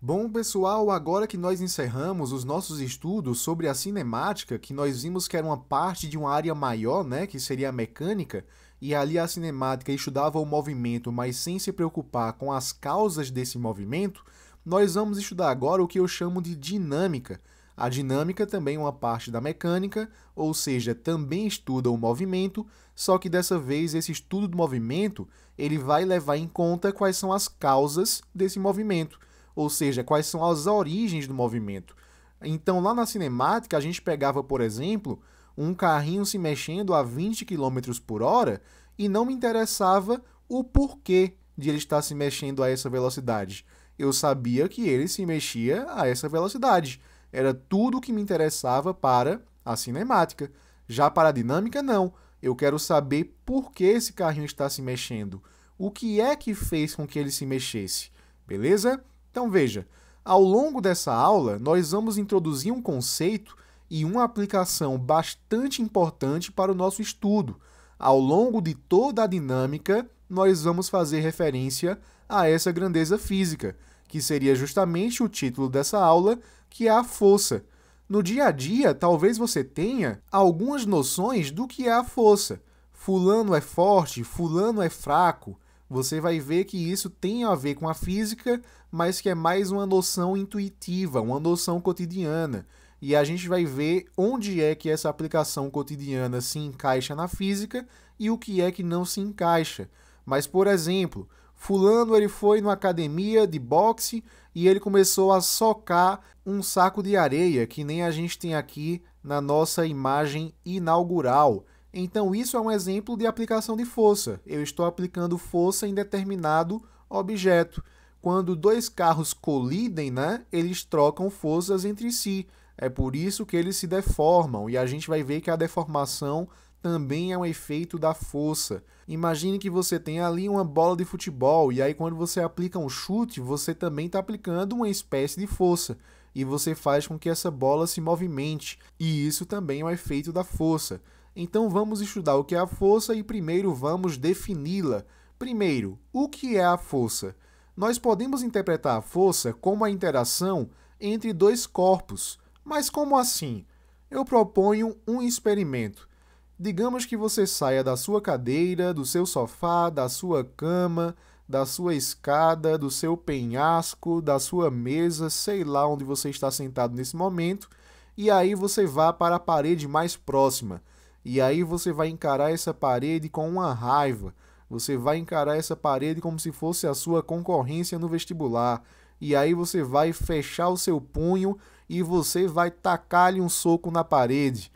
Bom, pessoal, agora que nós encerramos os nossos estudos sobre a cinemática, que nós vimos que era uma parte de uma área maior, né, que seria a mecânica, e ali a cinemática estudava o movimento, mas sem se preocupar com as causas desse movimento, nós vamos estudar agora o que eu chamo de dinâmica. A dinâmica também é uma parte da mecânica, ou seja, também estuda o movimento, só que dessa vez esse estudo do movimento, ele vai levar em conta quais são as causas desse movimento, ou seja, quais são as origens do movimento. Então, lá na cinemática, a gente pegava, por exemplo, um carrinho se mexendo a 20 quilômetros por hora e não me interessava o porquê de ele estar se mexendo a essa velocidade. Eu sabia que ele se mexia a essa velocidade. Era tudo o que me interessava para a cinemática. Já para a dinâmica, não. Eu quero saber por que esse carrinho está se mexendo. O que é que fez com que ele se mexesse? Beleza? Então veja, ao longo dessa aula, nós vamos introduzir um conceito e uma aplicação bastante importante para o nosso estudo. Ao longo de toda a dinâmica, nós vamos fazer referência a essa grandeza física, que seria justamente o título dessa aula, que é a força. No dia a dia, talvez você tenha algumas noções do que é a força. Fulano é forte, fulano é fraco. Você vai ver que isso tem a ver com a física, mas que é mais uma noção intuitiva, uma noção cotidiana. E a gente vai ver onde é que essa aplicação cotidiana se encaixa na física e o que é que não se encaixa. Mas, por exemplo, fulano ele foi numa academia de boxe e ele começou a socar um saco de areia, que nem a gente tem aqui na nossa imagem inaugural. Então, isso é um exemplo de aplicação de força. Eu estou aplicando força em determinado objeto. Quando dois carros colidem, né, eles trocam forças entre si. É por isso que eles se deformam. E a gente vai ver que a deformação também é um efeito da força. Imagine que você tem ali uma bola de futebol e aí quando você aplica um chute, você também está aplicando uma espécie de força. E você faz com que essa bola se movimente. E isso também é um efeito da força. Então vamos estudar o que é a força e primeiro vamos defini-la. Primeiro, o que é a força? Nós podemos interpretar a força como a interação entre dois corpos. Mas como assim? Eu proponho um experimento. Digamos que você saia da sua cadeira, do seu sofá, da sua cama, da sua escada, do seu penhasco, da sua mesa, sei lá onde você está sentado nesse momento, e aí você vá para a parede mais próxima. E aí você vai encarar essa parede com uma raiva. Você vai encarar essa parede como se fosse a sua concorrência no vestibular. E aí você vai fechar o seu punho e você vai tacar-lhe um soco na parede.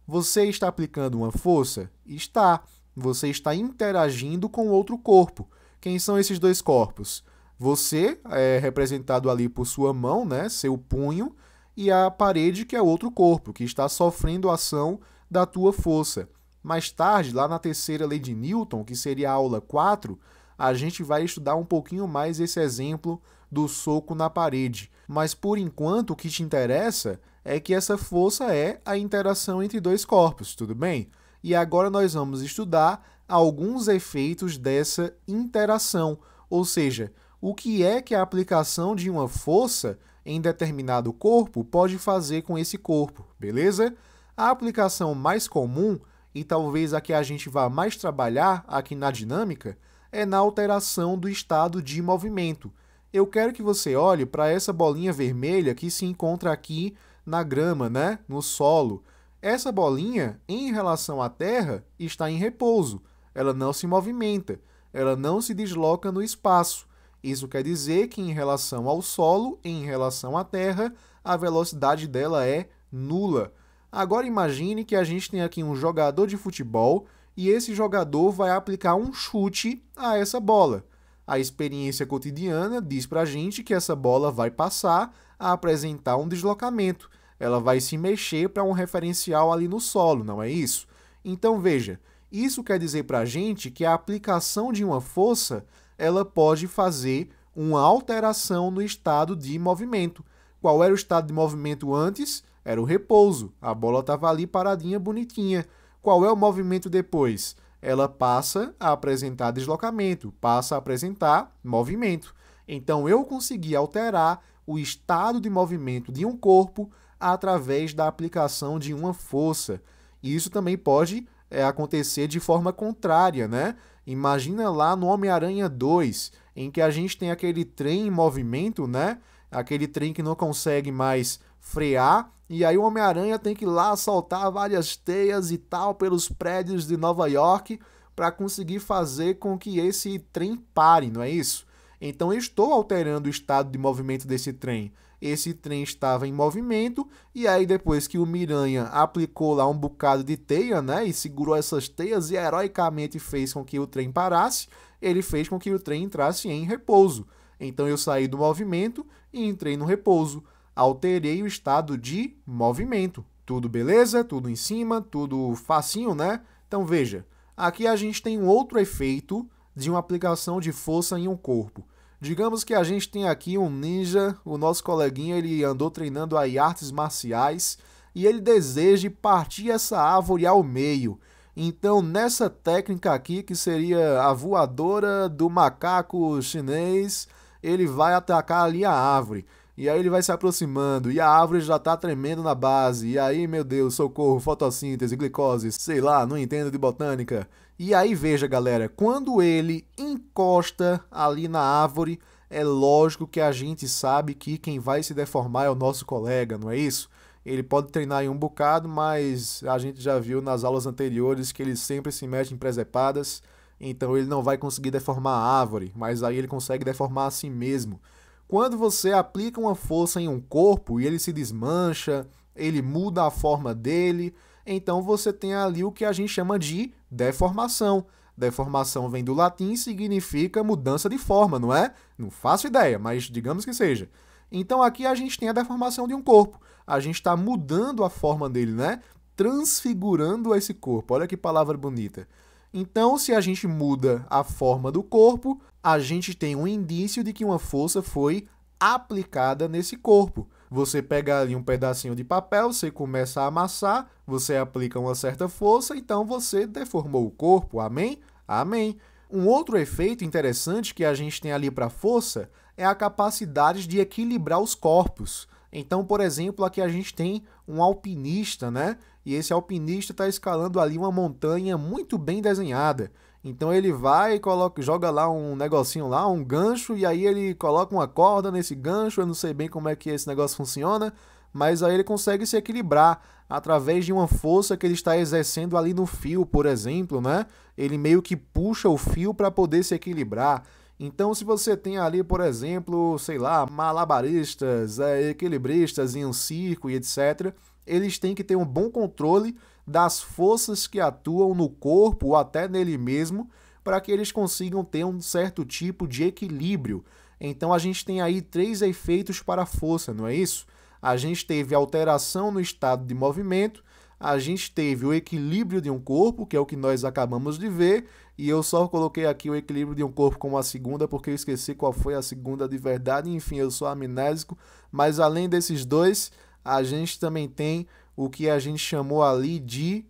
Você está aplicando uma força? Está. Você está interagindo com outro corpo. Quem são esses dois corpos? Você é representado ali por sua mão, né, seu punho, e a parede, que é outro corpo, que está sofrendo a ação da tua força. Mais tarde, lá na terceira lei de Newton, que seria a aula 4, a gente vai estudar um pouquinho mais esse exemplo do soco na parede. Mas, por enquanto, o que te interessa é que essa força é a interação entre dois corpos, tudo bem? E agora nós vamos estudar alguns efeitos dessa interação, ou seja, o que é que a aplicação de uma força em determinado corpo pode fazer com esse corpo, beleza? A aplicação mais comum, e talvez a que a gente vá mais trabalhar aqui na dinâmica, é na alteração do estado de movimento. Eu quero que você olhe para essa bolinha vermelha que se encontra aqui na grama, né? No solo. Essa bolinha, em relação à Terra, está em repouso. Ela não se movimenta, ela não se desloca no espaço. Isso quer dizer que, em relação ao solo, em relação à Terra, a velocidade dela é nula. Agora imagine que a gente tem aqui um jogador de futebol e esse jogador vai aplicar um chute a essa bola. A experiência cotidiana diz para a gente que essa bola vai passar a apresentar um deslocamento. Ela vai se mexer para um referencial ali no solo, não é isso? Então veja, isso quer dizer para a gente que a aplicação de uma força ela pode fazer uma alteração no estado de movimento. Qual era o estado de movimento antes? Era o repouso. A bola estava ali paradinha, bonitinha. Qual é o movimento depois? Ela passa a apresentar deslocamento, passa a apresentar movimento. Então, eu consegui alterar o estado de movimento de um corpo através da aplicação de uma força. E isso também pode acontecer de forma contrária, né? Imagina lá no Homem-Aranha 2, em que a gente tem aquele trem em movimento, né? Aquele trem que não consegue mais frear, e aí o Homem-Aranha tem que ir lá soltar várias teias e tal pelos prédios de Nova York para conseguir fazer com que esse trem pare, não é isso? Então eu estou alterando o estado de movimento desse trem. Esse trem estava em movimento, e aí depois que o Miranha aplicou lá um bocado de teia, né, e segurou essas teias e heroicamente fez com que o trem parasse, ele fez com que o trem entrasse em repouso. Então eu saí do movimento e entrei no repouso. Alterei o estado de movimento. Tudo beleza? Tudo em cima? Tudo facinho, né? Então veja, aqui a gente tem um outro efeito de uma aplicação de força em um corpo. Digamos que a gente tem aqui um ninja, o nosso coleguinha, ele andou treinando aí artes marciais e ele deseja partir essa árvore ao meio. Então, nessa técnica aqui, que seria a voadora do macaco chinês, ele vai atacar ali a árvore. E aí ele vai se aproximando, e a árvore já tá tremendo na base. E aí, meu Deus, socorro, fotossíntese, glicose, sei lá, não entendo de botânica. E aí, veja, galera, quando ele encosta ali na árvore, é lógico que a gente sabe que quem vai se deformar é o nosso colega, não é isso? Ele pode treinar em um bocado, mas a gente já viu nas aulas anteriores que ele sempre se mete em presepadas, então ele não vai conseguir deformar a árvore, mas aí ele consegue deformar a si mesmo. Quando você aplica uma força em um corpo e ele se desmancha, ele muda a forma dele, então você tem ali o que a gente chama de deformação. Deformação vem do latim e significa mudança de forma, não é? Não faço ideia, mas digamos que seja. Então aqui a gente tem a deformação de um corpo. A gente está mudando a forma dele, né? Transfigurando esse corpo. Olha que palavra bonita. Então, se a gente muda a forma do corpo, a gente tem um indício de que uma força foi aplicada nesse corpo. Você pega ali um pedacinho de papel, você começa a amassar, você aplica uma certa força, então você deformou o corpo. Amém? Amém. Um outro efeito interessante que a gente tem ali para a força é a capacidade de equilibrar os corpos. Então, por exemplo, aqui a gente tem um alpinista, né? E esse alpinista está escalando ali uma montanha muito bem desenhada. Então ele vai e joga lá um negocinho lá, um gancho, e aí ele coloca uma corda nesse gancho. Eu não sei bem como é que esse negócio funciona, mas aí ele consegue se equilibrar através de uma força que ele está exercendo ali no fio, por exemplo, né? Ele meio que puxa o fio para poder se equilibrar. Então, se você tem ali, por exemplo, sei lá, malabaristas, equilibristas em um circo e etc., eles têm que ter um bom controle das forças que atuam no corpo ou até nele mesmo, para que eles consigam ter um certo tipo de equilíbrio. Então, a gente tem aí 3 efeitos para a força, não é isso? A gente teve alteração no estado de movimento, a gente teve o equilíbrio de um corpo, que é o que nós acabamos de ver, e eu só coloquei aqui o equilíbrio de um corpo como a segunda, porque eu esqueci qual foi a segunda de verdade. Enfim, eu sou amnésico, mas além desses dois, a gente também tem o que a gente chamou ali de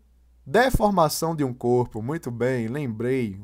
deformação de um corpo. Muito bem, lembrei.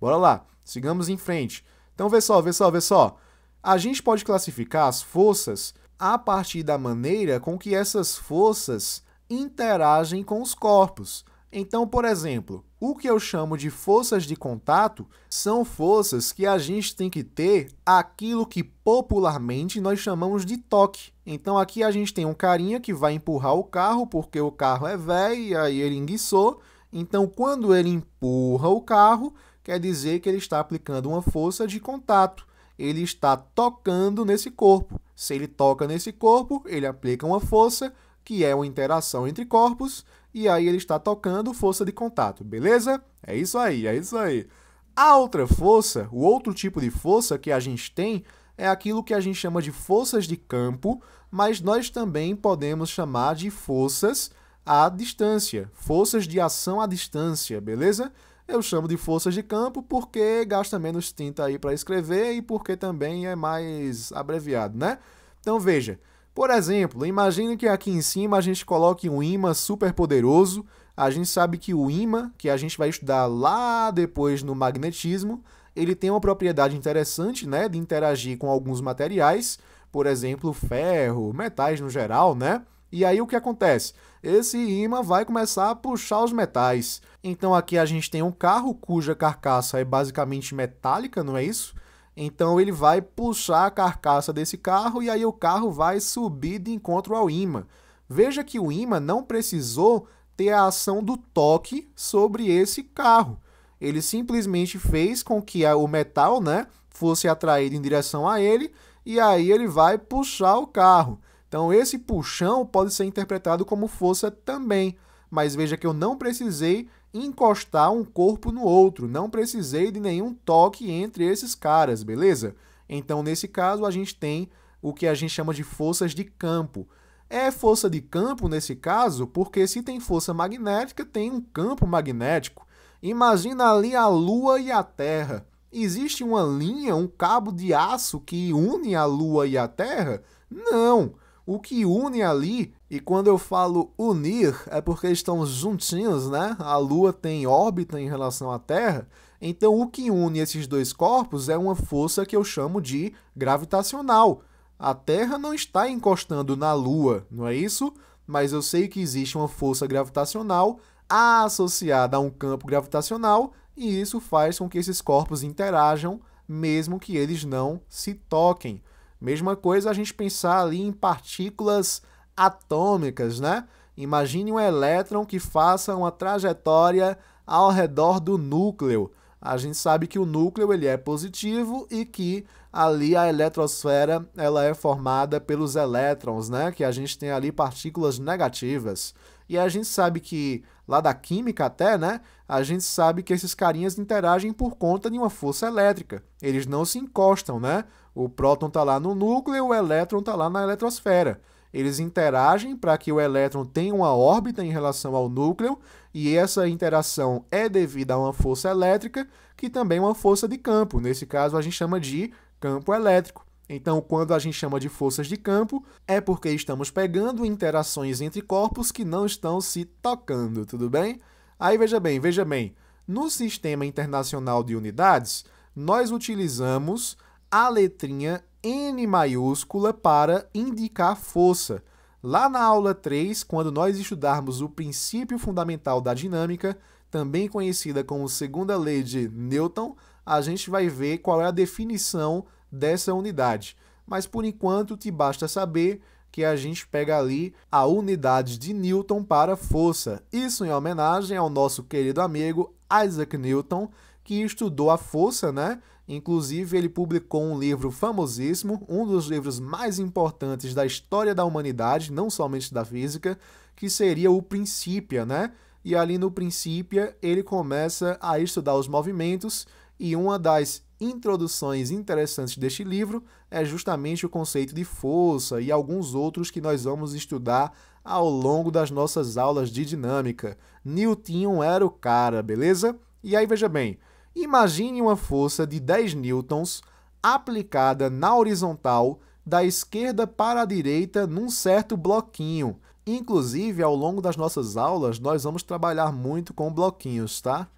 Bora lá, sigamos em frente. Então, vê só. A gente pode classificar as forças a partir da maneira com que essas forças interagem com os corpos. Então, por exemplo, o que eu chamo de forças de contato são forças que a gente tem que ter aquilo que popularmente nós chamamos de toque. Então, aqui a gente tem um carinha que vai empurrar o carro porque o carro é velho e aí ele enguiçou. Então, quando ele empurra o carro, quer dizer que ele está aplicando uma força de contato. Ele está tocando nesse corpo. Se ele toca nesse corpo, ele aplica uma força, que é uma interação entre corpos, e aí ele está tocando força de contato, beleza? É isso aí. A outra força, o outro tipo de força que a gente tem, é aquilo que a gente chama de forças de campo, mas nós também podemos chamar de forças à distância, forças de ação à distância, beleza? Eu chamo de forças de campo porque gasta menos tinta aí para escrever e porque também é mais abreviado, né? Então veja, por exemplo, imagine que aqui em cima a gente coloque um ímã super poderoso. A gente sabe que o ímã, que a gente vai estudar lá depois no magnetismo, ele tem uma propriedade interessante, né, de interagir com alguns materiais, por exemplo, ferro, metais no geral, né? E aí o que acontece? Esse ímã vai começar a puxar os metais. Então aqui a gente tem um carro cuja carcaça é basicamente metálica, não é isso? Então ele vai puxar a carcaça desse carro e aí o carro vai subir de encontro ao ímã. Veja que o ímã não precisou ter a ação do toque sobre esse carro. Ele simplesmente fez com que o metal, né, fosse atraído em direção a ele e aí ele vai puxar o carro. Então esse puxão pode ser interpretado como força também, mas veja que eu não precisei encostar um corpo no outro, não precisei de nenhum toque entre esses caras, beleza? Então nesse caso a gente tem o que a gente chama de forças de campo. É força de campo nesse caso porque se tem força magnética, tem um campo magnético. Imagina ali a Lua e a Terra. Existe uma linha, um cabo de aço que une a Lua e a Terra? Não! O que une ali, e quando eu falo unir, é porque estão juntinhos, né? A Lua tem órbita em relação à Terra, então o que une esses dois corpos é uma força que eu chamo de gravitacional. A Terra não está encostando na Lua, não é isso? Mas eu sei que existe uma força gravitacional associada a um campo gravitacional, e isso faz com que esses corpos interajam, mesmo que eles não se toquem. Mesma coisa a gente pensar ali em partículas atômicas, né? Imagine um elétron que faça uma trajetória ao redor do núcleo. A gente sabe que o núcleo ele é positivo e que ali a eletrosfera ela é formada pelos elétrons, né? Que a gente tem ali partículas negativas. E a gente sabe que, lá da química até, né? A gente sabe que esses carinhas interagem por conta de uma força elétrica. Eles não se encostam, né? O próton está lá no núcleo, o elétron está lá na eletrosfera. Eles interagem para que o elétron tenha uma órbita em relação ao núcleo, e essa interação é devida a uma força elétrica, que também é uma força de campo. Nesse caso, a gente chama de campo elétrico. Então, quando a gente chama de forças de campo, é porque estamos pegando interações entre corpos que não estão se tocando, tudo bem? Aí veja bem, no Sistema Internacional de Unidades, nós utilizamos a letrinha N maiúscula para indicar força. Lá na aula 3, quando nós estudarmos o princípio fundamental da dinâmica, também conhecida como segunda lei de Newton, a gente vai ver qual é a definição dessa unidade. Mas por enquanto te basta saber que a gente pega ali a unidade de Newton para força. Isso em homenagem ao nosso querido amigo Isaac Newton, que estudou a força, né? Inclusive, ele publicou um livro famosíssimo, um dos livros mais importantes da história da humanidade, não somente da física, que seria o Principia, né? E ali no Principia, ele começa a estudar os movimentos, e uma das introduções interessantes deste livro é justamente o conceito de força e alguns outros que nós vamos estudar ao longo das nossas aulas de dinâmica. Newton era o cara, beleza? E aí, veja bem, imagine uma força de 10 newtons aplicada na horizontal da esquerda para a direita num certo bloquinho. Inclusive, ao longo das nossas aulas, nós vamos trabalhar muito com bloquinhos, tá?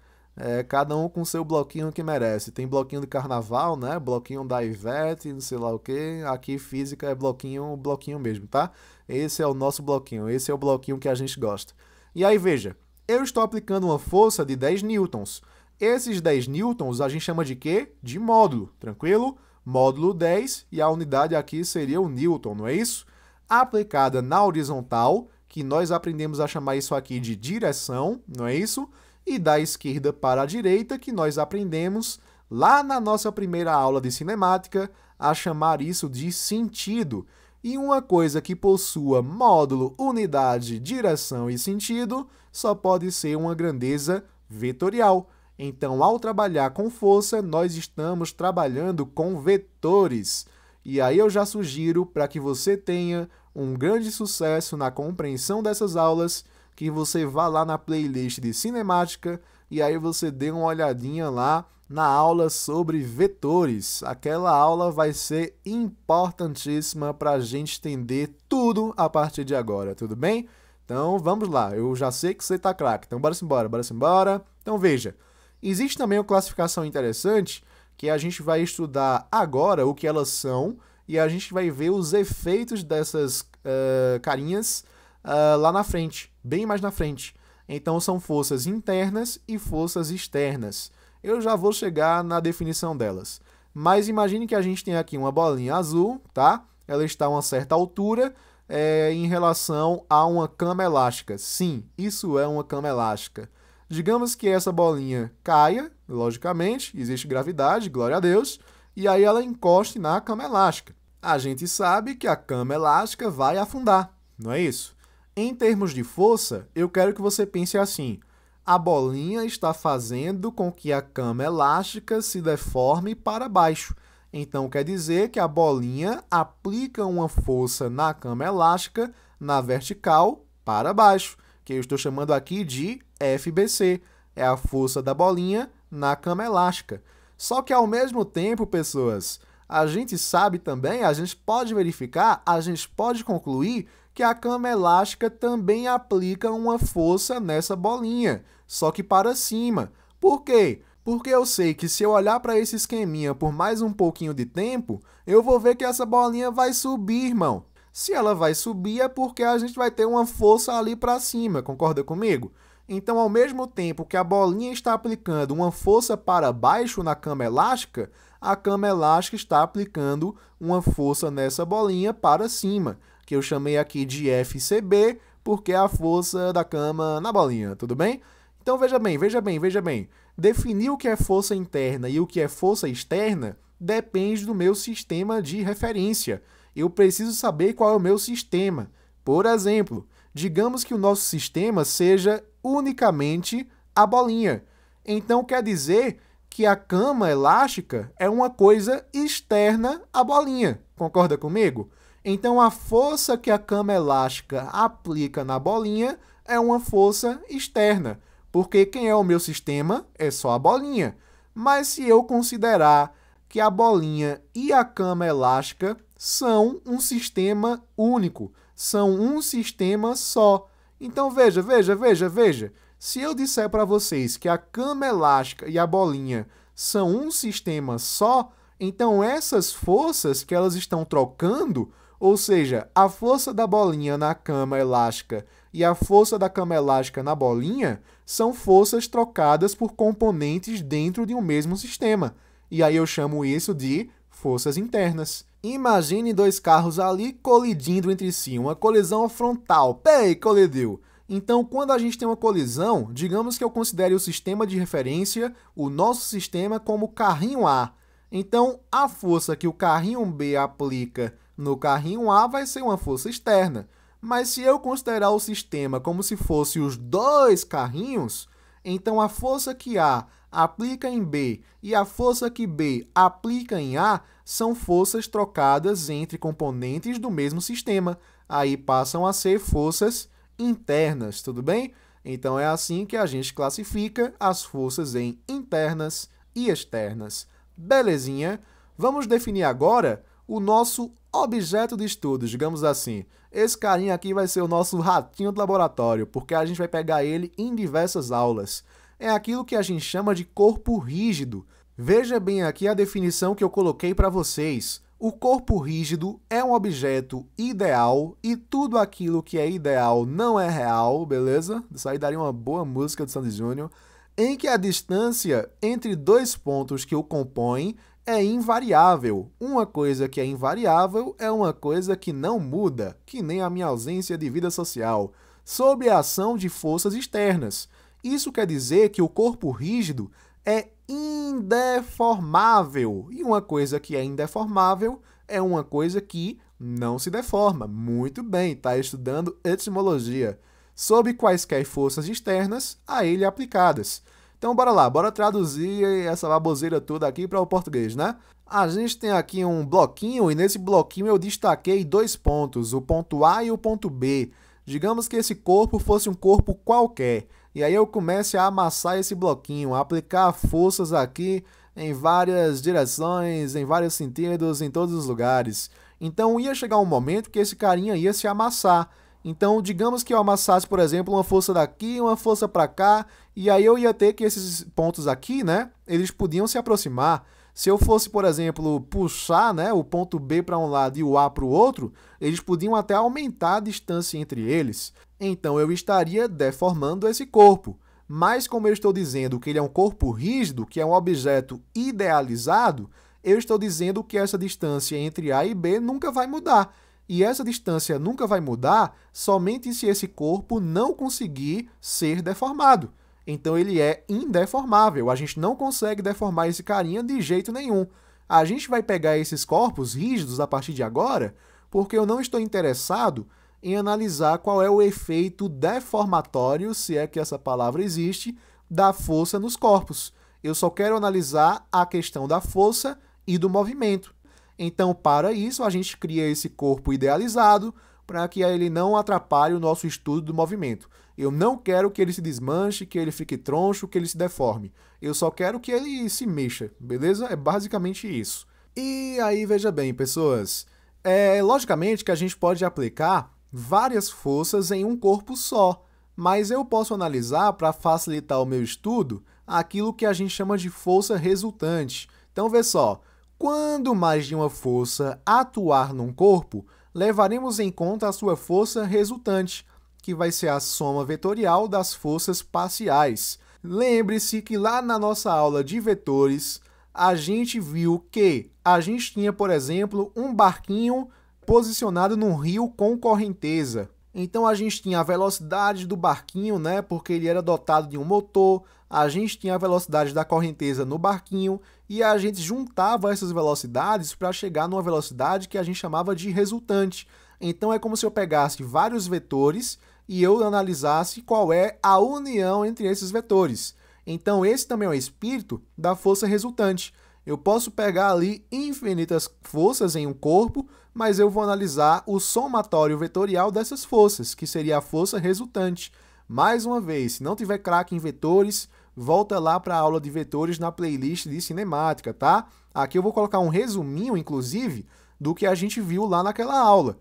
Cada um com seu bloquinho que merece. Tem bloquinho de carnaval, né? Bloquinho da Ivete, não sei lá o quê. Aqui física é bloquinho mesmo, tá? Esse é o nosso bloquinho, esse é o bloquinho que a gente gosta. E aí, veja, eu estou aplicando uma força de 10 newtons. Esses 10 newtons a gente chama de quê? De módulo, tranquilo? Módulo 10, e a unidade aqui seria o newton, não é isso? Aplicada na horizontal, que nós aprendemos a chamar isso aqui de direção, não é isso? E da esquerda para a direita, que nós aprendemos lá na nossa primeira aula de cinemática a chamar isso de sentido. E uma coisa que possua módulo, unidade, direção e sentido só pode ser uma grandeza vetorial. Então, ao trabalhar com força, nós estamos trabalhando com vetores. E aí eu já sugiro, para que você tenha um grande sucesso na compreensão dessas aulas, que você vá lá na playlist de cinemática e aí você dê uma olhadinha lá na aula sobre vetores. Aquela aula vai ser importantíssima para a gente entender tudo a partir de agora, tudo bem? Então vamos lá, eu já sei que você tá craque, então bora embora. Então veja, existe também uma classificação interessante que a gente vai estudar agora o que elas são e a gente vai ver os efeitos dessas carinhas lá na frente, bem mais na frente. Então são forças internas e forças externas. Eu já vou chegar na definição delas. Mas imagine que a gente tem aqui uma bolinha azul, tá? Ela está a uma certa altura em relação a uma cama elástica. Sim, isso é uma cama elástica. Digamos que essa bolinha caia, logicamente, existe gravidade, glória a Deus, e aí ela encoste na cama elástica. A gente sabe que a cama elástica vai afundar, não é isso? Em termos de força, eu quero que você pense assim: a bolinha está fazendo com que a cama elástica se deforme para baixo. Então, quer dizer que a bolinha aplica uma força na cama elástica, na vertical, para baixo, que eu estou chamando aqui de FBC. É a força da bolinha na cama elástica. Só que, ao mesmo tempo, pessoas, a gente sabe também, a gente pode verificar, a gente pode concluir que a cama elástica também aplica uma força nessa bolinha, só que para cima. Por quê? Porque eu sei que se eu olhar para esse esqueminha por mais um pouquinho de tempo, eu vou ver que essa bolinha vai subir, irmão. Se ela vai subir é porque a gente vai ter uma força ali para cima, concorda comigo? Então, ao mesmo tempo que a bolinha está aplicando uma força para baixo na cama elástica, a cama elástica está aplicando uma força nessa bolinha para cima, que eu chamei aqui de FCB, porque é a força da cama na bolinha, tudo bem? Então, veja bem, veja bem, veja bem. Definir o que é força interna e o que é força externa depende do meu sistema de referência. Eu preciso saber qual é o meu sistema. Por exemplo, digamos que o nosso sistema seja unicamente a bolinha. Então, quer dizer que a cama elástica é uma coisa externa à bolinha. Concorda comigo? Então, a força que a cama elástica aplica na bolinha é uma força externa, porque quem é o meu sistema é só a bolinha. Mas se eu considerar que a bolinha e a cama elástica são um sistema único, são um sistema só. Então, veja, veja, veja, veja. Se eu disser para vocês que a cama elástica e a bolinha são um sistema só, então essas forças que elas estão trocando, ou seja, a força da bolinha na cama elástica e a força da cama elástica na bolinha, são forças trocadas por componentes dentro de um mesmo sistema. E aí eu chamo isso de forças internas. Imagine dois carros ali colidindo entre si, uma colisão frontal. Pei, colidiu! Então, quando a gente tem uma colisão, digamos que eu considere o sistema de referência, o nosso sistema, como carrinho A. Então, a força que o carrinho B aplica no carrinho A vai ser uma força externa. Mas se eu considerar o sistema como se fosse os dois carrinhos, então a força que A aplica em B e a força que B aplica em A são forças trocadas entre componentes do mesmo sistema. Aí passam a ser forças internas, tudo bem? Então é assim que a gente classifica as forças em internas e externas. Belezinha? Vamos definir agora o nosso objeto de estudo, digamos assim. Esse carinha aqui vai ser o nosso ratinho do laboratório, porque a gente vai pegar ele em diversas aulas. É aquilo que a gente chama de corpo rígido. Veja bem aqui a definição que eu coloquei para vocês. O corpo rígido é um objeto ideal e tudo aquilo que é ideal não é real, beleza? Isso aí daria uma boa música do Sandy Júnior. Em que a distância entre dois pontos que o compõem é invariável. Uma coisa que é invariável é uma coisa que não muda, que nem a minha ausência de vida social, sob a ação de forças externas. Isso quer dizer que o corpo rígido é indeformável. E uma coisa que é indeformável é uma coisa que não se deforma. Muito bem, está estudando etimologia. Sob quaisquer forças externas a ele aplicadas. Então, bora lá, bora traduzir essa baboseira toda aqui para o português, né? A gente tem aqui um bloquinho e nesse bloquinho eu destaquei dois pontos, o ponto A e o ponto B. Digamos que esse corpo fosse um corpo qualquer. E aí eu comece a amassar esse bloquinho, a aplicar forças aqui em várias direções, em vários sentidos, em todos os lugares. Então ia chegar um momento que esse carinha ia se amassar. Então, digamos que eu amassasse, por exemplo, uma força daqui, uma força para cá, e aí eu ia ter que esses pontos aqui, né, eles podiam se aproximar. Se eu fosse, por exemplo, puxar, né, o ponto B para um lado e o A para o outro, eles podiam até aumentar a distância entre eles. Então eu estaria deformando esse corpo. Mas como eu estou dizendo que ele é um corpo rígido, que é um objeto idealizado, eu estou dizendo que essa distância entre A e B nunca vai mudar. E essa distância nunca vai mudar somente se esse corpo não conseguir ser deformado. Então ele é indeformável, a gente não consegue deformar esse carinha de jeito nenhum. A gente vai pegar esses corpos rígidos a partir de agora, porque eu não estou interessado em analisar qual é o efeito deformatório, se é que essa palavra existe, da força nos corpos. Eu só quero analisar a questão da força e do movimento. Então, para isso, a gente cria esse corpo idealizado para que ele não atrapalhe o nosso estudo do movimento. Eu não quero que ele se desmanche, que ele fique troncho, que ele se deforme. Eu só quero que ele se mexa, beleza? É basicamente isso. E aí, veja bem, pessoas, logicamente que a gente pode aplicar várias forças em um corpo só, mas eu posso analisar, para facilitar o meu estudo, aquilo que a gente chama de força resultante. Então, vê só, quando mais de uma força atuar num corpo, levaremos em conta a sua força resultante, que vai ser a soma vetorial das forças parciais. Lembre-se que lá na nossa aula de vetores, a gente viu que a gente tinha, por exemplo, um barquinho posicionado num rio com correnteza. Então a gente tinha a velocidade do barquinho, né, porque ele era dotado de um motor, a gente tinha a velocidade da correnteza no barquinho e a gente juntava essas velocidades para chegar numa velocidade que a gente chamava de resultante. Então é como se eu pegasse vários vetores e eu analisasse qual é a união entre esses vetores. Então esse também é o espírito da força resultante. Eu posso pegar ali infinitas forças em um corpo, mas eu vou analisar o somatório vetorial dessas forças, que seria a força resultante. Mais uma vez, se não tiver craque em vetores, volta lá para a aula de vetores na playlist de cinemática, tá? Aqui eu vou colocar um resuminho, inclusive, do que a gente viu lá naquela aula.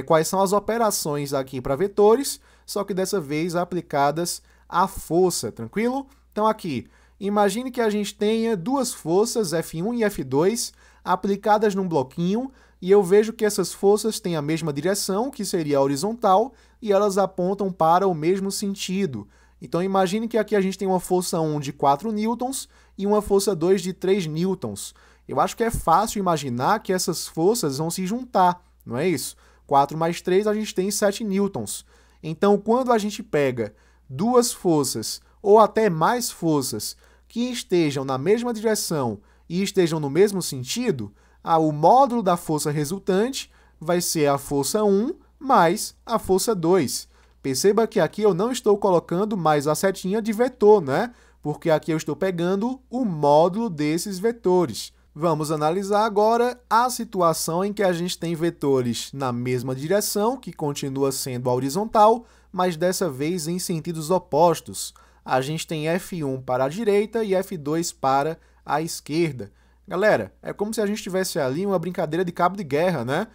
Quais são as operações aqui para vetores, só que dessa vez aplicadas à força, tranquilo? Então aqui, imagine que a gente tenha duas forças, F1 e F2, aplicadas num bloquinho, e eu vejo que essas forças têm a mesma direção, que seria a horizontal, e elas apontam para o mesmo sentido. Então imagine que aqui a gente tem uma força 1 de 4 newtons e uma força 2 de 3 newtons. Eu acho que é fácil imaginar que essas forças vão se juntar, não é isso? 4 mais 3 a gente tem 7 newtons. Então quando a gente pega duas forças ou até mais forças que estejam na mesma direção e estejam no mesmo sentido, o módulo da força resultante vai ser a força 1 mais a força 2. Perceba que aqui eu não estou colocando mais a setinha de vetor, né? Porque aqui eu estou pegando o módulo desses vetores. Vamos analisar agora a situação em que a gente tem vetores na mesma direção, que continua sendo a horizontal, mas dessa vez em sentidos opostos. A gente tem F1 para a direita e F2 para a esquerda. Galera, é como se a gente tivesse ali uma brincadeira de cabo de guerra, né?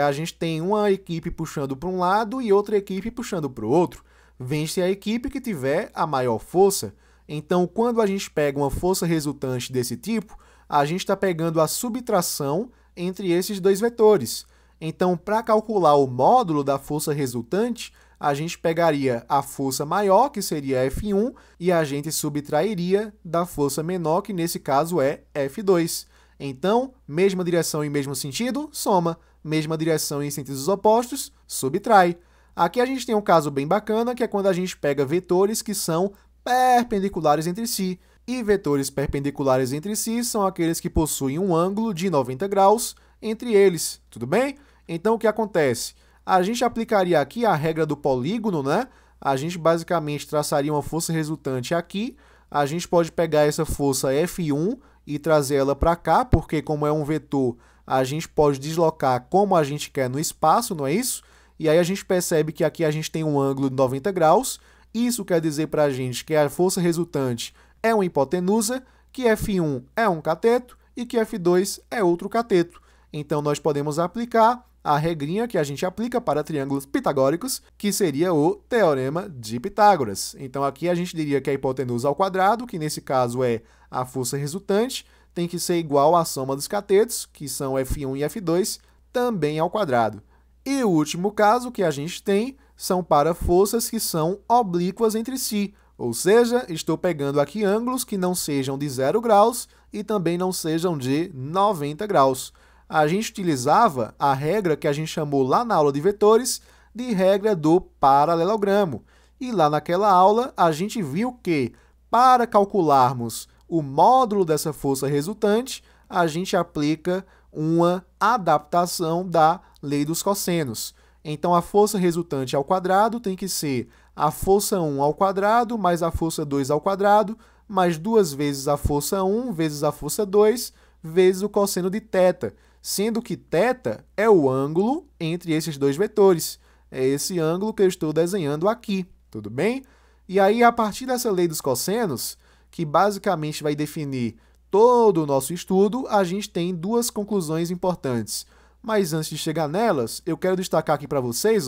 A gente tem uma equipe puxando para um lado e outra equipe puxando para o outro. Vence a equipe que tiver a maior força. Então, quando a gente pega uma força resultante desse tipo, a gente está pegando a subtração entre esses dois vetores. Então, para calcular o módulo da força resultante, a gente pegaria a força maior, que seria F1, e a gente subtrairia da força menor, que nesse caso é F2. Então, mesma direção e mesmo sentido, soma. Mesma direção em sentidos opostos, subtrai. Aqui a gente tem um caso bem bacana, que é quando a gente pega vetores que são perpendiculares entre si. E vetores perpendiculares entre si são aqueles que possuem um ângulo de 90 graus entre eles, tudo bem? Então, o que acontece? A gente aplicaria aqui a regra do polígono, né? A gente basicamente traçaria uma força resultante aqui. A gente pode pegar essa força F1 e trazer ela para cá, porque como é um vetor, a gente pode deslocar como a gente quer no espaço, não é isso? E aí a gente percebe que aqui a gente tem um ângulo de 90 graus. Isso quer dizer para a gente que a força resultante é uma hipotenusa, que F1 é um cateto e que F2 é outro cateto. Então, nós podemos aplicar a regrinha que a gente aplica para triângulos pitagóricos, que seria o Teorema de Pitágoras. Então, aqui a gente diria que a hipotenusa ao quadrado, que nesse caso é a força resultante, tem que ser igual à soma dos catetos, que são F1 e F2, também ao quadrado. E o último caso que a gente tem são para forças que são oblíquas entre si, ou seja, estou pegando aqui ângulos que não sejam de 0 graus e também não sejam de 90 graus. A gente utilizava a regra que a gente chamou lá na aula de vetores de regra do paralelogramo. E lá naquela aula a gente viu que, para calcularmos o módulo dessa força resultante, a gente aplica uma adaptação da lei dos cossenos. Então, a força resultante ao quadrado tem que ser a força 1 ao quadrado mais a força 2 ao quadrado, mais 2 vezes a força 1 vezes a força 2 vezes o cosseno de θ, sendo que θ é o ângulo entre esses dois vetores. É esse ângulo que eu estou desenhando aqui, tudo bem? E aí, a partir dessa lei dos cossenos, que basicamente vai definir todo o nosso estudo, a gente tem duas conclusões importantes. Mas antes de chegar nelas, eu quero destacar aqui para vocês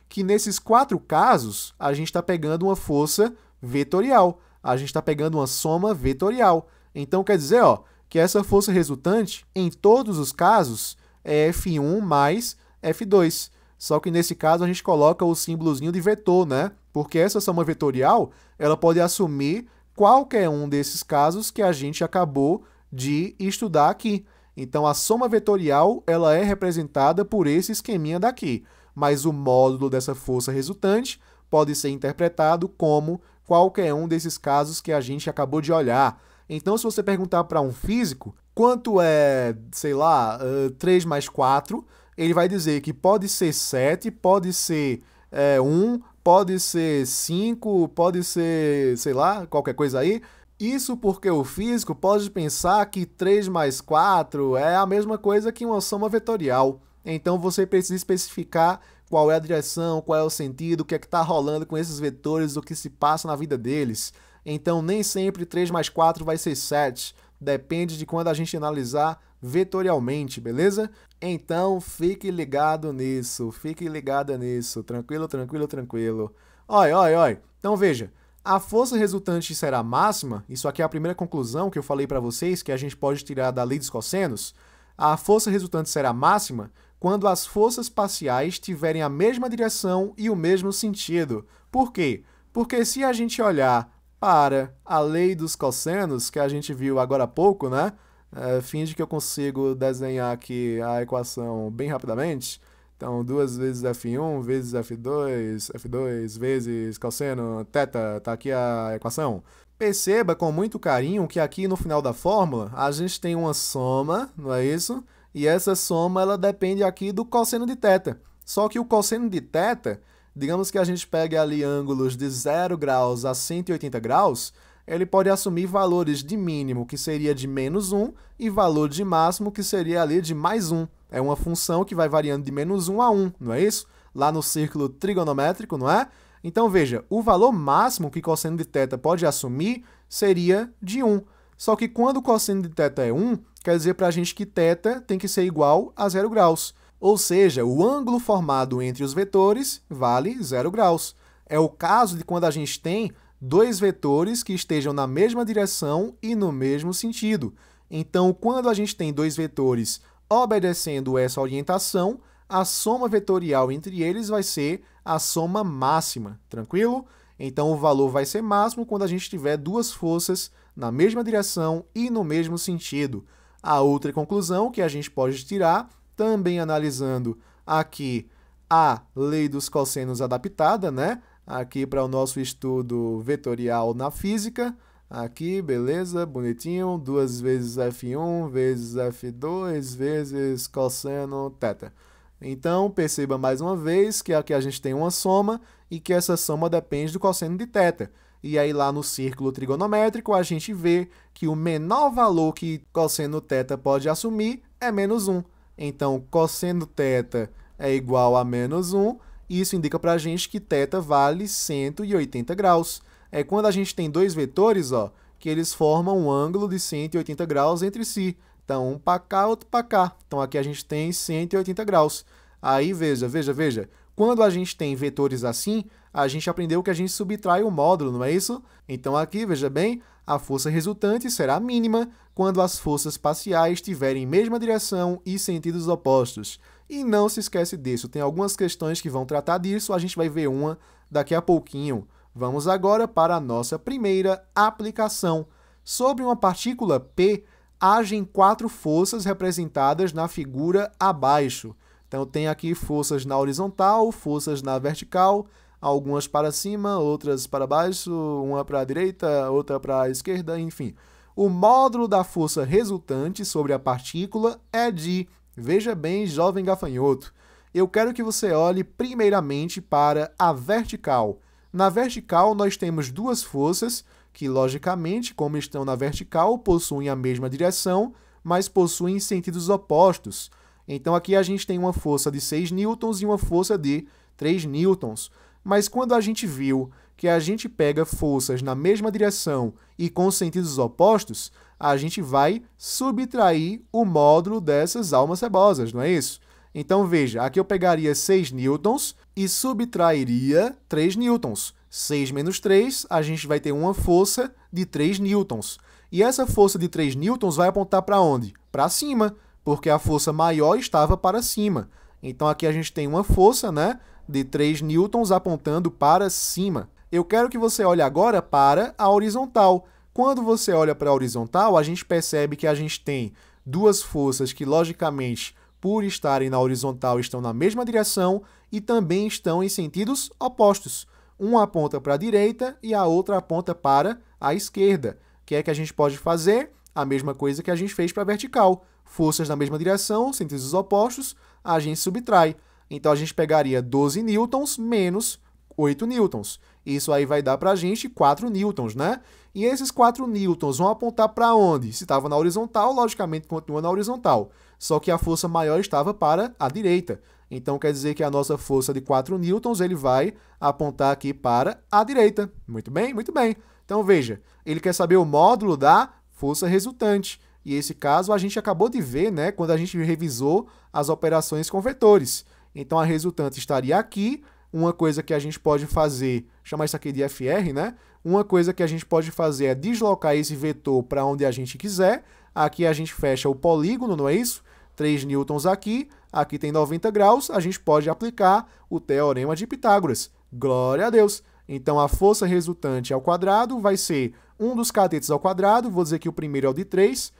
que nesses 4 casos, a gente está pegando uma força vetorial. A gente está pegando uma soma vetorial. Então, quer dizer que essa força resultante, em todos os casos, é F1 mais F2. Só que nesse caso, a gente coloca o símbolozinho de vetor, né? Porque essa soma vetorial, ela pode assumir qualquer um desses casos que a gente acabou de estudar aqui. Então, a soma vetorial ela é representada por esse esqueminha daqui, mas o módulo dessa força resultante pode ser interpretado como qualquer um desses casos que a gente acabou de olhar. Então, se você perguntar para um físico quanto é, sei lá, 3 mais 4, ele vai dizer que pode ser 7, pode ser 1, pode ser 5, pode ser, sei lá, qualquer coisa aí. Isso porque o físico pode pensar que 3 mais 4 é a mesma coisa que uma soma vetorial. Então, você precisa especificar qual é a direção, qual é o sentido, o que é que está rolando com esses vetores, o que se passa na vida deles. Então, nem sempre 3 mais 4 vai ser 7. Depende de quando a gente analisar vetorialmente, beleza? Então, fique ligado nisso, fique ligada nisso. Tranquilo, tranquilo, tranquilo. Oi. Então, veja. A força resultante será máxima, isso aqui é a primeira conclusão que eu falei para vocês, que a gente pode tirar da lei dos cossenos. A força resultante será máxima quando as forças parciais tiverem a mesma direção e o mesmo sentido. Por quê? Porque se a gente olhar para a lei dos cossenos, que a gente viu agora há pouco, né? Finge que eu consigo desenhar aqui a equação bem rapidamente. Então, 2 vezes F1 vezes F2, F2 vezes cosseno θ, está aqui a equação. Perceba com muito carinho que aqui no final da fórmula a gente tem uma soma, não é isso? E essa soma ela depende aqui do cosseno de θ. Só que o cosseno de θ, digamos que a gente pegue ali ângulos de 0 graus a 180 graus, ele pode assumir valores de mínimo, que seria de menos 1, e valor de máximo, que seria ali de mais 1. É uma função que vai variando de menos 1 a 1, não é isso? Lá no círculo trigonométrico, não é? Então, veja, o valor máximo que cosseno de θ pode assumir seria de 1. Só que quando o cosseno de θ é 1, quer dizer para a gente que θ tem que ser igual a 0 graus. Ou seja, o ângulo formado entre os vetores vale 0 graus. É o caso de quando a gente tem dois vetores que estejam na mesma direção e no mesmo sentido. Então, quando a gente tem dois vetores obedecendo essa orientação, a soma vetorial entre eles vai ser a soma máxima, tranquilo? Então, o valor vai ser máximo quando a gente tiver duas forças na mesma direção e no mesmo sentido. A outra conclusão que a gente pode tirar, também analisando aqui a lei dos cossenos adaptada, né? Aqui para o nosso estudo vetorial na física. Aqui, beleza, bonitinho, 2 vezes F1 vezes F2 vezes cosseno θ. Então, perceba mais uma vez que aqui a gente tem uma soma e que essa soma depende do cosseno de θ. E aí, lá no círculo trigonométrico, a gente vê que o menor valor que cosseno θ pode assumir é menos 1. Então, cosseno θ é igual a menos 1, e isso indica para a gente que θ vale 180 graus. É quando a gente tem dois vetores, que eles formam um ângulo de 180 graus entre si. Então, um para cá, outro para cá. Então, aqui a gente tem 180 graus. Aí, veja. Quando a gente tem vetores assim, a gente aprendeu que a gente subtrai o módulo, não é isso? Então aqui, veja bem, a força resultante será mínima quando as forças parciais tiverem mesma direção e sentidos opostos. E não se esquece disso, tem algumas questões que vão tratar disso, a gente vai ver uma daqui a pouquinho. Vamos agora para a nossa primeira aplicação. Sobre uma partícula P, agem 4 forças representadas na figura abaixo. Então, tem aqui forças na horizontal, forças na vertical, algumas para cima, outras para baixo, uma para a direita, outra para a esquerda, enfim. O módulo da força resultante sobre a partícula é de, veja bem, jovem gafanhoto, eu quero que você olhe primeiramente para a vertical. Na vertical, nós temos 2 forças que, logicamente, como estão na vertical, possuem a mesma direção, mas possuem sentidos opostos. Então, aqui a gente tem uma força de 6 newtons e uma força de 3 newtons. Mas quando a gente viu que a gente pega forças na mesma direção e com sentidos opostos, a gente vai subtrair o módulo dessas almas cebosas, não é isso? Então, veja, aqui eu pegaria 6 newtons e subtrairia 3 newtons. 6 menos 3, a gente vai ter uma força de 3 newtons. E essa força de 3 newtons vai apontar para onde? Para cima, porque a força maior estava para cima. Então, aqui a gente tem uma força, né, de 3 newtons apontando para cima. Eu quero que você olhe agora para a horizontal. Quando você olha para a horizontal, a gente percebe que a gente tem 2 forças que, logicamente, por estarem na horizontal, estão na mesma direção e também estão em sentidos opostos. Uma aponta para a direita e a outra aponta para a esquerda. O que é que a gente pode fazer? A mesma coisa que a gente fez para a vertical. Forças na mesma direção, sentidos opostos, a gente subtrai. Então, a gente pegaria 12 newtons menos 8 newtons. Isso aí vai dar para a gente 4 newtons, né? E esses 4 newtons vão apontar para onde? Se estava na horizontal, logicamente continua na horizontal. Só que a força maior estava para a direita. Então, quer dizer que a nossa força de 4 newtons ele vai apontar aqui para a direita. Muito bem, muito bem. Então, veja, ele quer saber o módulo da força resultante. E esse caso a gente acabou de ver, né, quando a gente revisou as operações com vetores. Então, a resultante estaria aqui. Uma coisa que a gente pode fazer, chamar isso aqui de FR, né? Uma coisa que a gente pode fazer é deslocar esse vetor para onde a gente quiser. Aqui a gente fecha o polígono, não é isso? 3 newtons aqui tem 90 graus, a gente pode aplicar o teorema de Pitágoras. Glória a Deus! Então, a força resultante ao quadrado vai ser 1 dos catetos ao quadrado, vou dizer que o primeiro é o de 3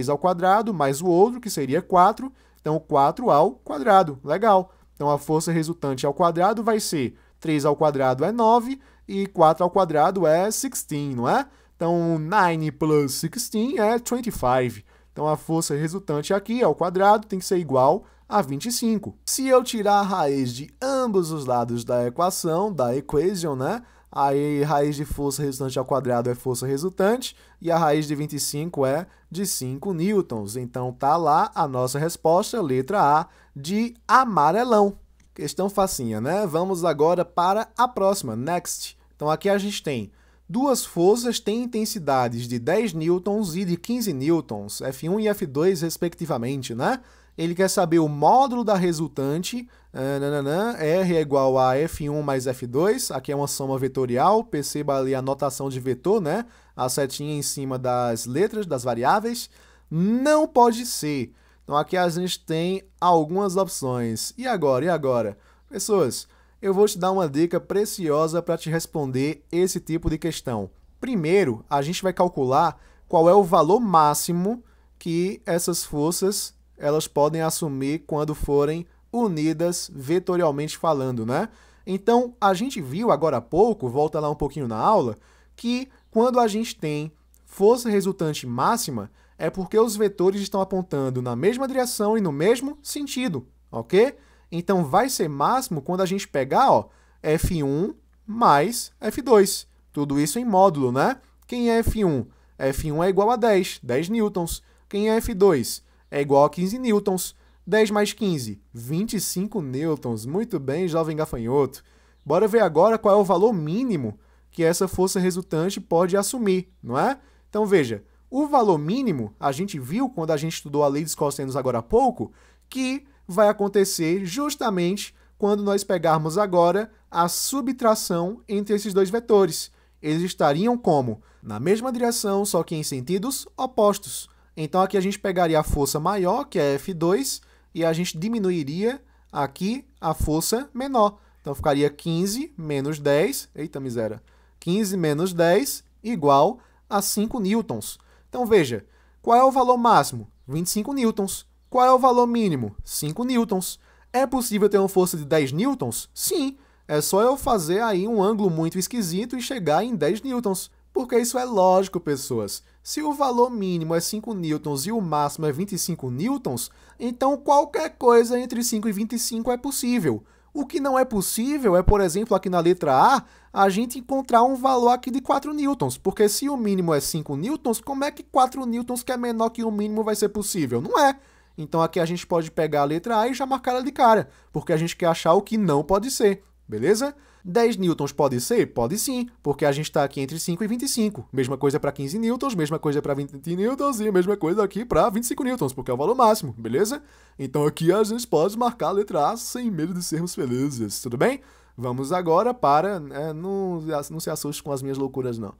ao quadrado, mais o outro, que seria 4, então 4 ao quadrado. Legal! Então, a força resultante ao quadrado vai ser 3 ao quadrado é 9 e 4 ao quadrado é 16, não é? Então, 9 plus 16 é 25. Então, a força resultante aqui ao quadrado tem que ser igual a 25. Se eu tirar a raiz de ambos os lados da equação, da equation, né? Aí, raiz de força resultante ao quadrado é força resultante e a raiz de 25 é de 5 newtons. Então, tá lá a nossa resposta, letra A, de amarelão. Questão facinha, né? Vamos agora para a próxima, next. Então, aqui a gente tem 2 forças têm intensidades de 10 newtons e de 15 newtons, F1 e F2, respectivamente, né? Ele quer saber o módulo da resultante, R é igual a F1 mais F2, aqui é uma soma vetorial, perceba ali a notação de vetor, né? A setinha em cima das letras, das variáveis. Não pode ser. Então, aqui a gente tem algumas opções. E agora? E agora? Pessoas, eu vou te dar uma dica preciosa para te responder esse tipo de questão. Primeiro, a gente vai calcular qual é o valor máximo que essas forças elas podem assumir quando forem unidas vetorialmente falando, né? Então, a gente viu agora há pouco, volta lá um pouquinho na aula, que quando a gente tem força resultante máxima, é porque os vetores estão apontando na mesma direção e no mesmo sentido, ok? Então, vai ser máximo quando a gente pegar, ó, F1 mais F2. Tudo isso em módulo, né? Quem é F1? F1 é igual a 10 newtons. Quem é F2? É igual a 15 newtons. 10 mais 15, 25 newtons. Muito bem, jovem gafanhoto. Bora ver agora qual é o valor mínimo que essa força resultante pode assumir, não é? Então, veja, o valor mínimo, a gente viu quando a gente estudou a lei dos cossenos agora há pouco, que vai acontecer justamente quando nós pegarmos agora a subtração entre esses dois vetores. Eles estariam como? Na mesma direção, só que em sentidos opostos. Então, aqui a gente pegaria a força maior, que é F2, e a gente diminuiria aqui a força menor. Então, ficaria 15 menos 10, eita miséria, 15 menos 10 igual a 5 newtons. Então, veja, qual é o valor máximo? 25 newtons. Qual é o valor mínimo? 5 newtons. É possível ter uma força de 10 newtons? Sim. É só eu fazer aí um ângulo muito esquisito e chegar em 10 newtons. Porque isso é lógico, pessoas. Se o valor mínimo é 5 newtons e o máximo é 25 newtons, então qualquer coisa entre 5 e 25 é possível. O que não é possível é, por exemplo, aqui na letra a gente encontrar um valor aqui de 4 newtons, porque se o mínimo é 5 newtons, como é que 4 newtons, que é menor que o mínimo, vai ser possível? Não é. Então aqui a gente pode pegar a letra A e já marcar ela de cara, porque a gente quer achar o que não pode ser, beleza? 10 newtons pode ser? Pode sim, porque a gente está aqui entre 5 e 25. Mesma coisa para 15 newtons, mesma coisa para 20 newtons e mesma coisa aqui para 25 newtons, porque é o valor máximo, beleza? Então aqui a gente pode marcar a letra A sem medo de sermos felizes, tudo bem? Vamos agora para... não se assuste com as minhas loucuras, não.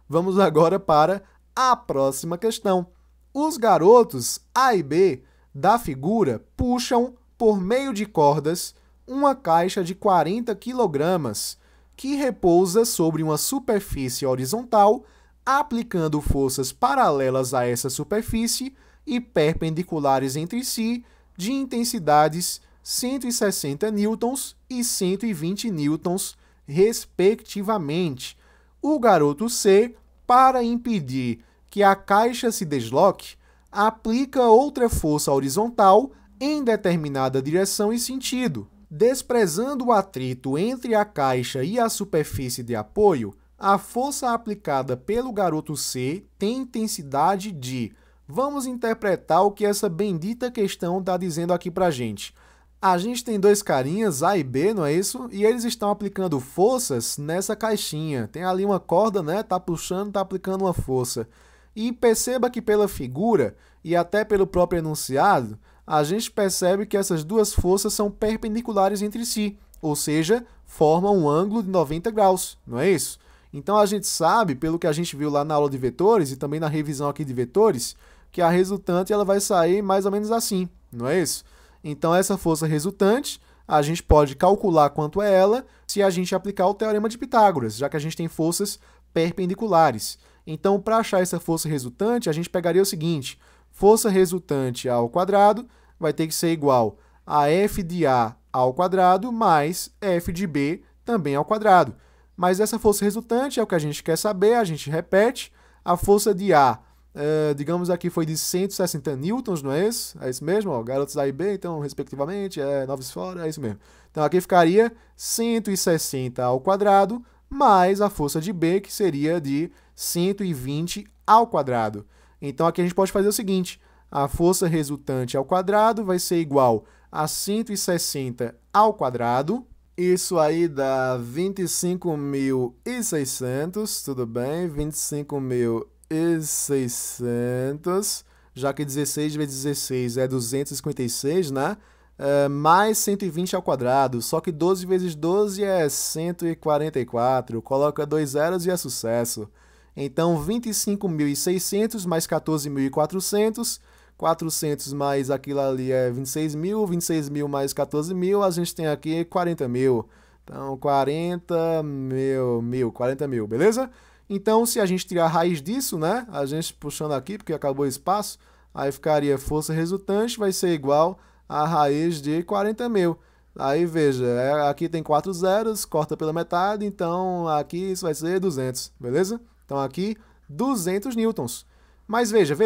Vamos agora para a próxima questão. Os garotos A e B da figura puxam, por meio de cordas, uma caixa de 40 kg que repousa sobre uma superfície horizontal, aplicando forças paralelas a essa superfície e perpendiculares entre si, de intensidades 160 newtons e 120 newtons, respectivamente. O garoto C, para impedir que a caixa se desloque, aplica outra força horizontal em determinada direção e sentido. Desprezando o atrito entre a caixa e a superfície de apoio, a força aplicada pelo garoto C tem intensidade de... Vamos interpretar o que essa bendita questão está dizendo aqui pra gente. A gente tem dois carinhas, A e B, não é isso? E eles estão aplicando forças nessa caixinha. Tem ali uma corda, né? Tá puxando, tá aplicando uma força. E perceba que pela figura e até pelo próprio enunciado, a gente percebe que essas duas forças são perpendiculares entre si, ou seja, formam um ângulo de 90 graus, não é isso? Então a gente sabe, pelo que a gente viu lá na aula de vetores e também na revisão aqui de vetores, que a resultante ela vai sair mais ou menos assim, não é isso? Então essa força resultante, a gente pode calcular quanto é ela se a gente aplicar o teorema de Pitágoras, já que a gente tem forças perpendiculares. Então, para achar essa força resultante, a gente pegaria o seguinte: força resultante ao quadrado vai ter que ser igual a F de A ao quadrado mais F de B também ao quadrado. Mas essa força resultante é o que a gente quer saber, a gente repete. A força de A, digamos aqui, foi de 160 newtons, não é isso? É isso mesmo, ó, garotos A e B, então, respectivamente, 9 fora, é isso mesmo. Então, aqui ficaria 160 ao quadrado mais a força de B, que seria de 120 ao quadrado. Então, aqui a gente pode fazer o seguinte: a força resultante ao quadrado vai ser igual a 160 ao quadrado. Isso aí dá 25.600, tudo bem? 25.600, já que 16 vezes 16 é 256, né? Mais 120 ao quadrado, só que 12 vezes 12 é 144, coloca 2 zeros e é sucesso. Então, 25.600 mais 14.400, 400 mais aquilo ali é 26.000, 26.000 mais 14.000, a gente tem aqui 40.000. Então, 40 mil, beleza? Então, se a gente tirar a raiz disso, né, a gente puxando aqui, porque acabou o espaço, aí ficaria força resultante, vai ser igual a raiz de 40.000. Aí, veja, aqui tem 4 zeros, corta pela metade, então aqui isso vai ser 200, beleza? Então, aqui, 200 newtons. Mas veja,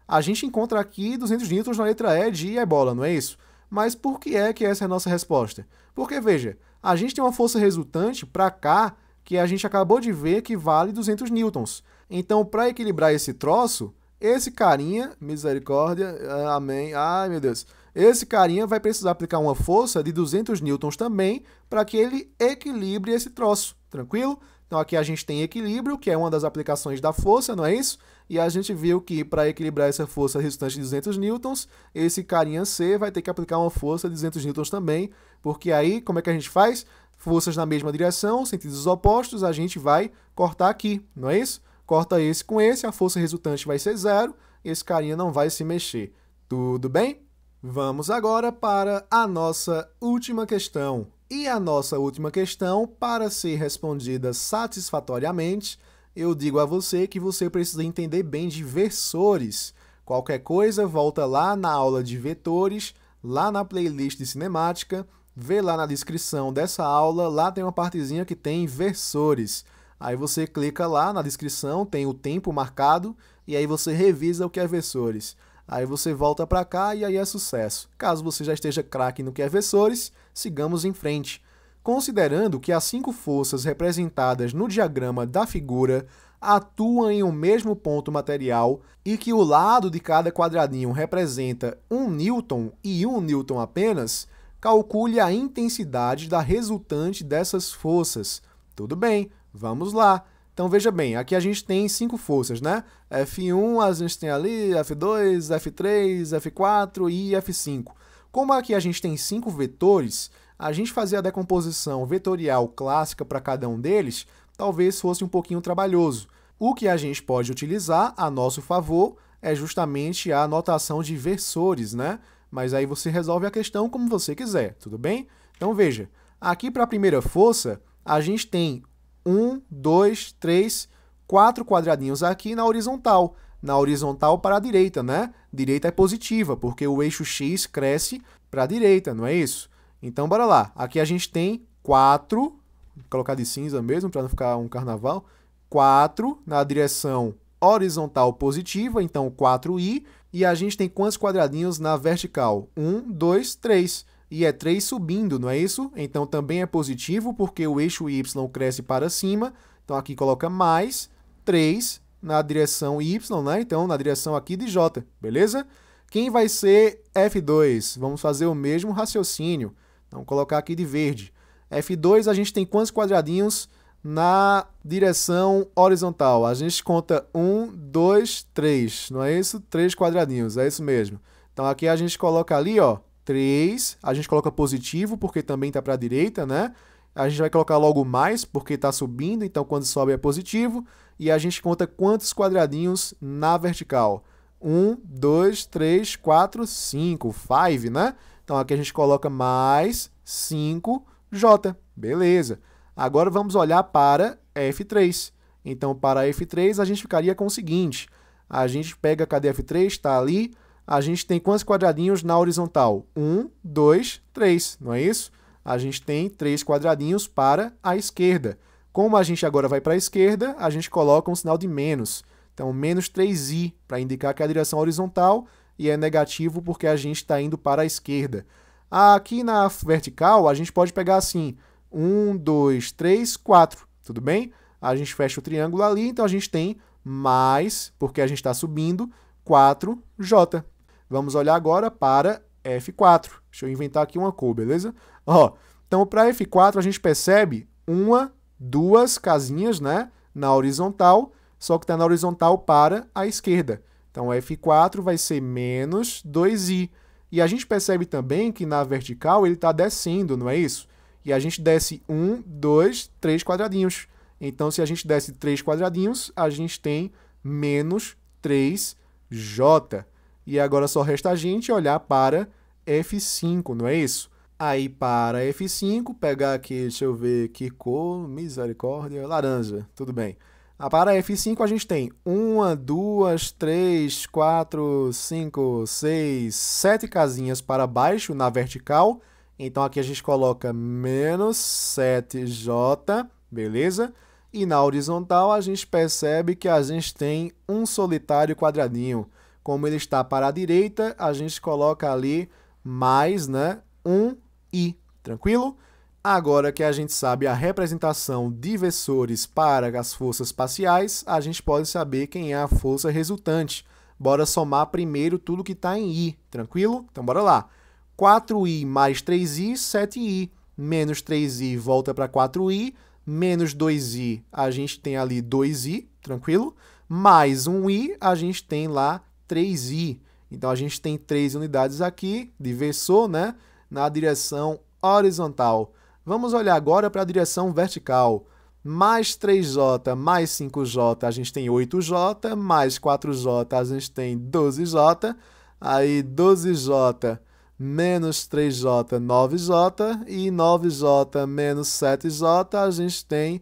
a gente encontra aqui 200 newtons na letra E de ebola, não é isso? Mas por que essa é a nossa resposta? Porque, veja, a gente tem uma força resultante para cá, que a gente acabou de ver que vale 200 newtons. Então, para equilibrar esse troço, esse carinha, misericórdia, amém, ai meu Deus, esse carinha vai precisar aplicar uma força de 200 newtons também para que ele equilibre esse troço, tranquilo? Então aqui a gente tem equilíbrio, que é uma das aplicações da força, não é isso? E a gente viu que para equilibrar essa força resultante de 200 newtons, esse carinha C vai ter que aplicar uma força de 200 newtons também, porque aí, como é que a gente faz? Forças na mesma direção, sentidos opostos, a gente vai cortar aqui, não é isso? Corta esse com esse, a força resultante vai ser zero, esse carinha não vai se mexer. Tudo bem? Vamos agora para a nossa última questão. E a nossa última questão, para ser respondida satisfatoriamente, eu digo a você que você precisa entender bem de versores. Qualquer coisa, volta lá na aula de vetores, lá na playlist de cinemática, vê lá na descrição dessa aula, lá tem uma partezinha que tem versores. Aí você clica lá na descrição, tem o tempo marcado, e aí você revisa o que é versores. Aí você volta para cá e aí é sucesso. Caso você já esteja craque no que é versores, sigamos em frente. Considerando que as 5 forças representadas no diagrama da figura atuam em um mesmo ponto material e que o lado de cada quadradinho representa 1 newton e 1 newton apenas, calcule a intensidade da resultante dessas forças. Tudo bem, vamos lá. Então, veja bem, aqui a gente tem 5 forças, né? F1, a gente tem ali F2, F3, F4 e F5. Como aqui a gente tem 5 vetores, a gente fazer a decomposição vetorial clássica para cada um deles talvez fosse um pouquinho trabalhoso. O que a gente pode utilizar a nosso favor é justamente a notação de versores, né? Mas aí você resolve a questão como você quiser, tudo bem? Então, veja, aqui para a primeira força, a gente tem 1, 2, 3, 4 quadradinhos aqui na horizontal. Na horizontal para a direita, né? Direita é positiva, porque o eixo X cresce para a direita, não é isso? Então, bora lá. Aqui a gente tem 4, vou colocar de cinza mesmo, para não ficar um carnaval. 4 na direção horizontal positiva, então 4i. E a gente tem quantos quadradinhos na vertical? 1, 2, 3. E é 3 subindo, não é isso? Então, também é positivo, porque o eixo Y cresce para cima. Então, aqui coloca mais 3 na direção Y, né? Então, na direção aqui de J, beleza? Quem vai ser F2? Vamos fazer o mesmo raciocínio. Vamos colocar aqui de verde. F2, a gente tem quantos quadradinhos na direção horizontal? A gente conta 1, 2, 3, não é isso? 3 quadradinhos, é isso mesmo. Então, aqui a gente coloca ali, ó, 3, a gente coloca positivo, porque também está para a direita, né? A gente vai colocar logo mais, porque está subindo, então quando sobe é positivo. E a gente conta quantos quadradinhos na vertical? 1, 2, 3, 4, 5, 5, né? Então aqui a gente coloca mais 5J, beleza. Agora vamos olhar para F3. Então para F3 a gente ficaria com o seguinte, a gente pega, cadê F3? Está ali. A gente tem quantos quadradinhos na horizontal? 1, 2, 3, não é isso? A gente tem 3 quadradinhos para a esquerda. Como a gente agora vai para a esquerda, a gente coloca um sinal de menos. Então, menos 3i, para indicar que é a direção horizontal, e é negativo porque a gente está indo para a esquerda. Aqui na vertical, a gente pode pegar assim, 1, 2, 3, 4, tudo bem? A gente fecha o triângulo ali, então a gente tem mais, porque a gente está subindo, 4J. Vamos olhar agora para F4. Deixa eu inventar aqui uma cor, beleza? Ó, então, para F4, a gente percebe 1, 2 casinhas, né, na horizontal, só que está na horizontal para a esquerda. Então, F4 vai ser menos 2i. E a gente percebe também que na vertical ele está descendo, não é isso? E a gente desce 1, 2, 3 quadradinhos. Então, se a gente desce 3 quadradinhos, a gente tem menos 3J. E agora só resta a gente olhar para F5, não é isso? Aí para F5, pegar aqui, deixa eu ver que cor, misericórdia, laranja, tudo bem. Para F5 a gente tem 1, 2, 3, 4, 5, 6, 7 casinhas para baixo na vertical. Então aqui a gente coloca menos 7J, beleza? E na horizontal a gente percebe que a gente tem um solitário quadradinho. Como ele está para a direita, a gente coloca ali mais, né, 1i, tranquilo? Agora que a gente sabe a representação de versores para as forças parciais, a gente pode saber quem é a força resultante. Bora somar primeiro tudo que está em i, tranquilo? Então, bora lá. 4i mais 3i, 7i. Menos 3i volta para 4i. Menos 2i, a gente tem ali 2i, tranquilo? mais 1i, a gente tem lá 3i. Então, a gente tem 3 unidades aqui de versor, né, na direção horizontal. Vamos olhar agora para a direção vertical. Mais 3j mais 5j, a gente tem 8j, mais 4j, a gente tem 12j, aí 12j menos 3j, 9j, e 9j menos 7j, a gente tem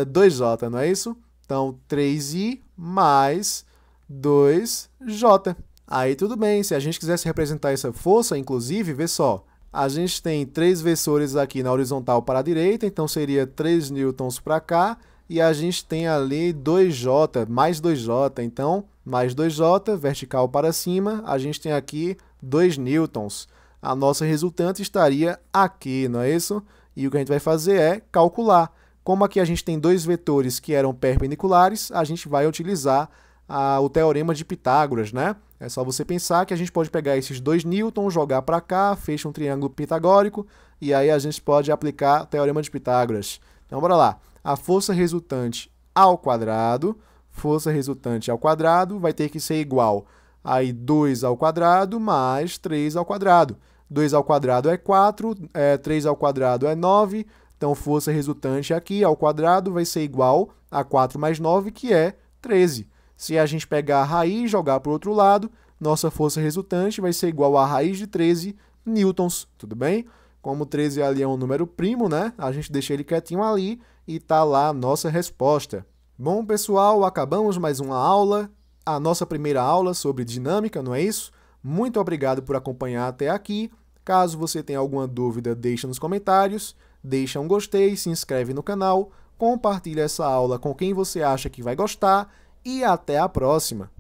2j, não é isso? Então, 3i mais 2j. Aí tudo bem, se a gente quisesse representar essa força, inclusive, vê só, a gente tem 3 versores aqui na horizontal para a direita, então seria 3 newtons para cá, e a gente tem ali 2j, mais 2j, então mais 2j, vertical para cima, a gente tem aqui 2 newtons. A nossa resultante estaria aqui, não é isso? E o que a gente vai fazer é calcular. Como aqui a gente tem dois vetores que eram perpendiculares, a gente vai utilizar o teorema de Pitágoras, né? É só você pensar que a gente pode pegar esses 2 newtons, jogar para cá, fecha um triângulo pitagórico, e aí a gente pode aplicar o teorema de Pitágoras. Então, bora lá. A força resultante ao quadrado, vai ter que ser igual a 2 ao quadrado mais 3 ao quadrado. 2 ao quadrado é 4, 3 ao quadrado é 9, então força resultante aqui ao quadrado vai ser igual a 4 mais 9, que é 13. Se a gente pegar a raiz e jogar para o outro lado, nossa força resultante vai ser igual a raiz de 13 newtons, tudo bem? Como 13 ali é um número primo, né? A gente deixa ele quietinho ali e está lá a nossa resposta. Bom, pessoal, acabamos mais uma aula, a nossa primeira aula sobre dinâmica, não é isso? Muito obrigado por acompanhar até aqui. Caso você tenha alguma dúvida, deixa nos comentários, deixa um gostei, se inscreve no canal, compartilha essa aula com quem você acha que vai gostar, e até a próxima!